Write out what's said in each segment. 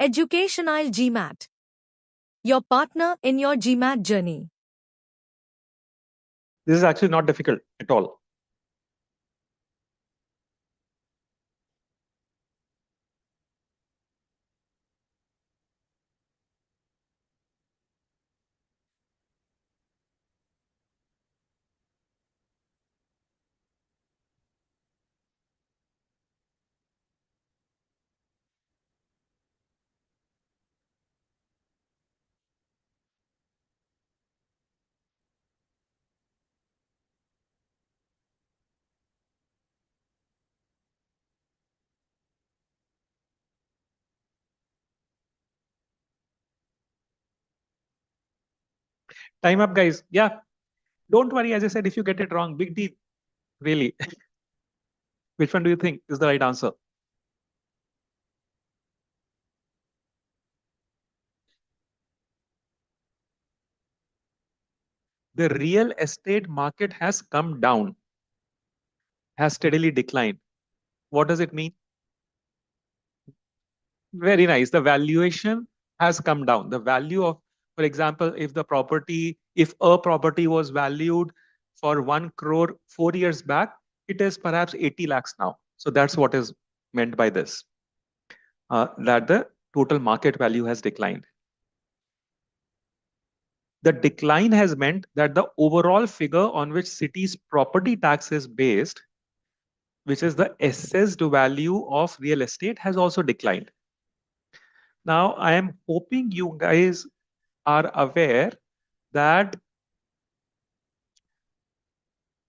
Educational GMAT. Your partner in your GMAT journey. This is actually not difficult at all. Time up, guys. Yeah. Don't worry. As I said, if you get it wrong, big deal. Really. Which one do you think is the right answer? The real estate market has come down, has steadily declined. What does it mean? Very nice. The valuation has come down. The value of, for example, if a property was valued for 1 crore 4 years back, it is perhaps 80 lakhs now. So that's what is meant by this, that the total market value has declined. The decline has meant that the overall figure on which city's property tax is based, which is the assessed value of real estate, has also declined. Now, I am hoping you guys are aware that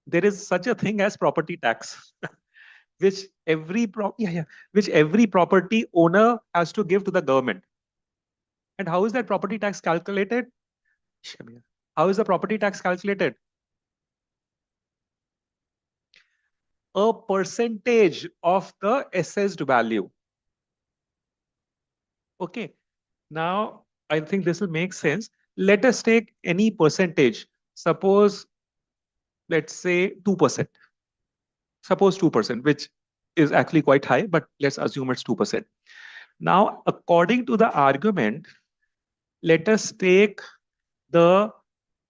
there is such a thing as property tax, which which every property owner has to give to the government. And how is that property tax calculated? How is the property tax calculated? A percentage of the assessed value. Okay. Now, I think this will make sense. Let us take any percentage. Suppose, let's say 2%. Suppose 2%, which is actually quite high, but let's assume it's 2%. Now, according to the argument, let us take the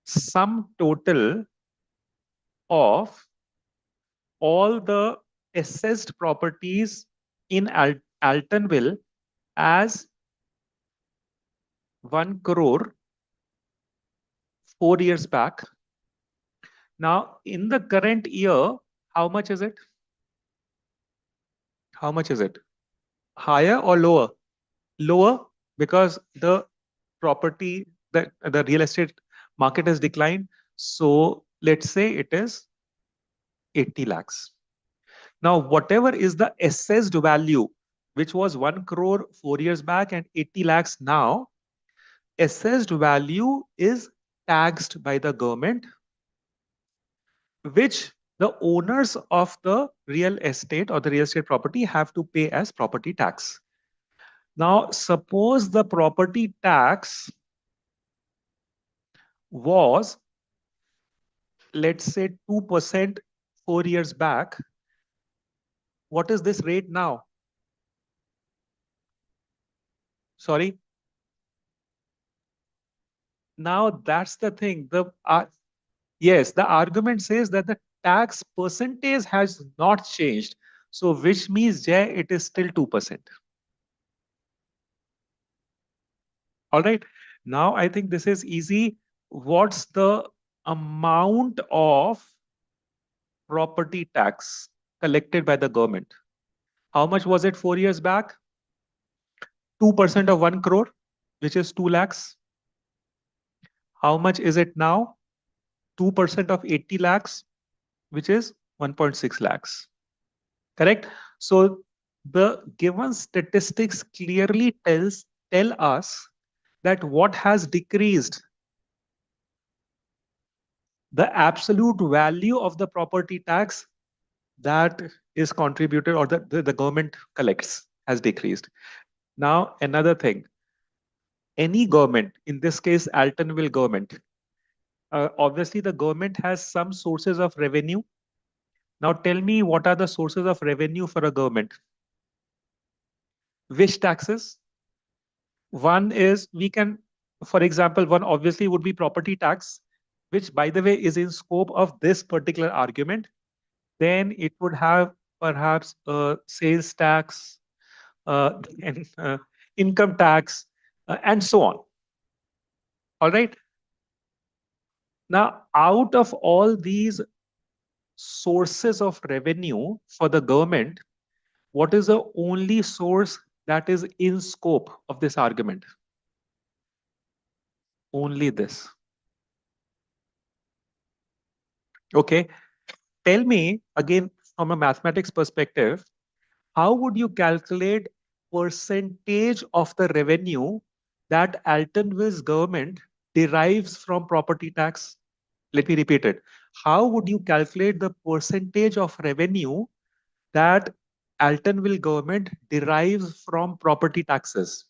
sum total of all the assessed properties in Altonville as 1 crore 4 years back. Now, in the current year, how much is it? How much is it? Higher or lower? Lower, because the property, the real estate market has declined. So let's say it is 80 lakhs. Now, whatever is the assessed value, which was 1 crore 4 years back and 80 lakhs now, assessed value is taxed by the government, which the owners of the real estate or the real estate property have to pay as property tax. Now, suppose the property tax was, let's say, 2% 4 years back. What is this rate now? Sorry. Now that's the thing. Yes, the argument says that the tax percentage has not changed. So which means, Jay, it is still 2%. All right. Now I think this is easy. What's the amount of property tax collected by the government? How much was it 4 years back? 2% of 1 crore, which is 2 lakhs. How much is it now? 2% of 80 lakhs, which is 1.6 lakhs. Correct? So the given statistics clearly tell us that what has decreased, the absolute value of the property tax that is contributed or the government collects has decreased. Now, another thing, any government, in this case, Altonville government, obviously the government has some sources of revenue. Now tell me, what are the sources of revenue for a government? Which taxes? One is we can, for example, one obviously would be property tax, which by the way is in scope of this particular argument. Then it would have perhaps sales tax and income tax and so on. All right. Now, out of all these sources of revenue for the government, what is the only source that is in scope of this argument? Only this. Okay. Tell me again from a mathematics perspective, how would you calculate percentage of the revenue that Altonville's government derives from property tax? Let me repeat it. How would you calculate the percentage of revenue that Altonville government derives from property taxes?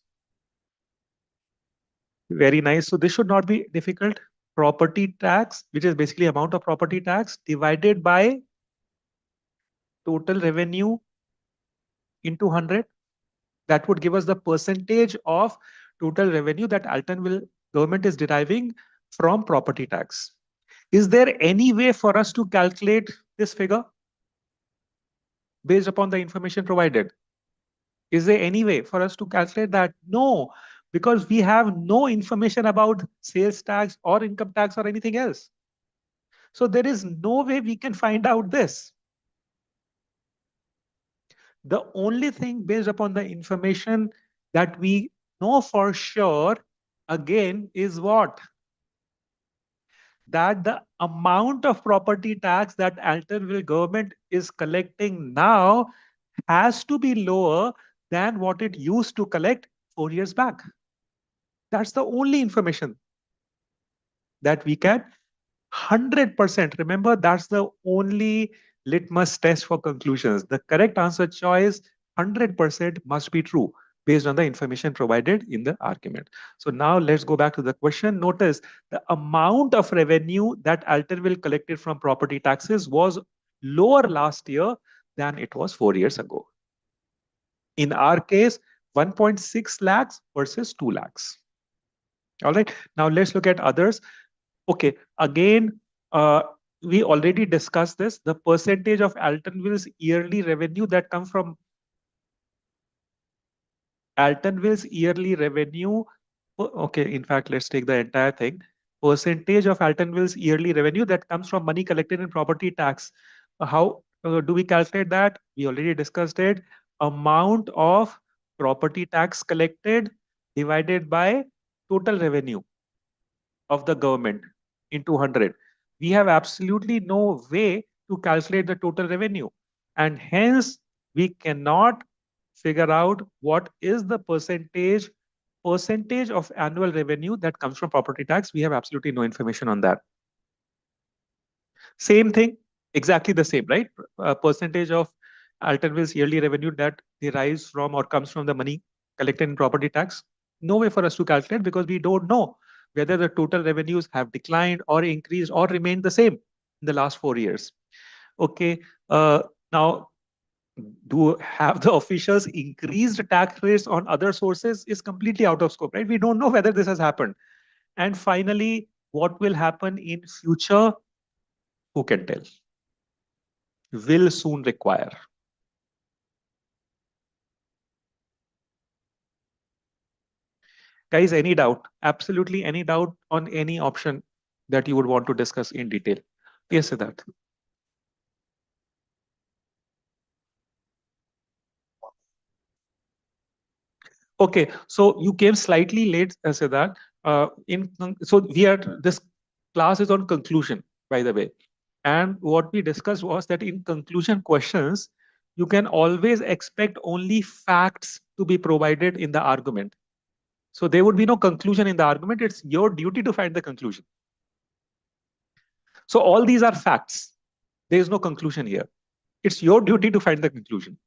Very nice. So this should not be difficult. Property tax, which is basically amount of property tax divided by total revenue into 100. That would give us the percentage of total revenue that Altonville government is deriving from property tax. Is there any way for us to calculate this figure based upon the information provided? Is there any way for us to calculate that? No, because we have no information about sales tax or income tax or anything else. So there is no way we can find out this. The only thing based upon the information that we know for sure, again, is what? That the amount of property tax that Altonville government is collecting now has to be lower than what it used to collect 4 years back. That's the only information that we can 100%. Remember, that's the only litmus test for conclusions. The correct answer choice 100% must be true based on the information provided in the argument. So now let's go back to the question. Notice the amount of revenue that Altonville collected from property taxes was lower last year than it was 4 years ago. In our case, 1.6 lakhs versus 2 lakhs. All right. Now let's look at others. Okay. Again, we already discussed this. The percentage of Altonville's yearly revenue that comes from Altonville's yearly revenue. Okay. In fact, let's take the entire thing. Percentage of Altonville's yearly revenue that comes from money collected in property tax. How do we calculate that? We already discussed it. Amount of property tax collected divided by total revenue of the government into 100. We have absolutely no way to calculate the total revenue. And hence, we cannot figure out what is the percentage of annual revenue that comes from property tax. We have absolutely no information on that. Same thing, exactly the same, right? Percentage of Altonville's yearly revenue that derives from or comes from the money collected in property tax. No way for us to calculate because we don't know whether the total revenues have declined or increased or remained the same in the last 4 years. Okay, now do have the officials increased tax rates on other sources is completely out of scope, right? We don't know whether this has happened. And finally, what will happen in future? Who can tell? Will soon require. Guys, any doubt? Absolutely any doubt on any option that you would want to discuss in detail? Yes, Siddharth. Okay, so you came slightly late, Siddharth. So this class is on conclusion, by the way. And what we discussed was that in conclusion questions, you can always expect only facts to be provided in the argument. So there would be no conclusion in the argument. It's your duty to find the conclusion. So all these are facts. There is no conclusion here. It's your duty to find the conclusion.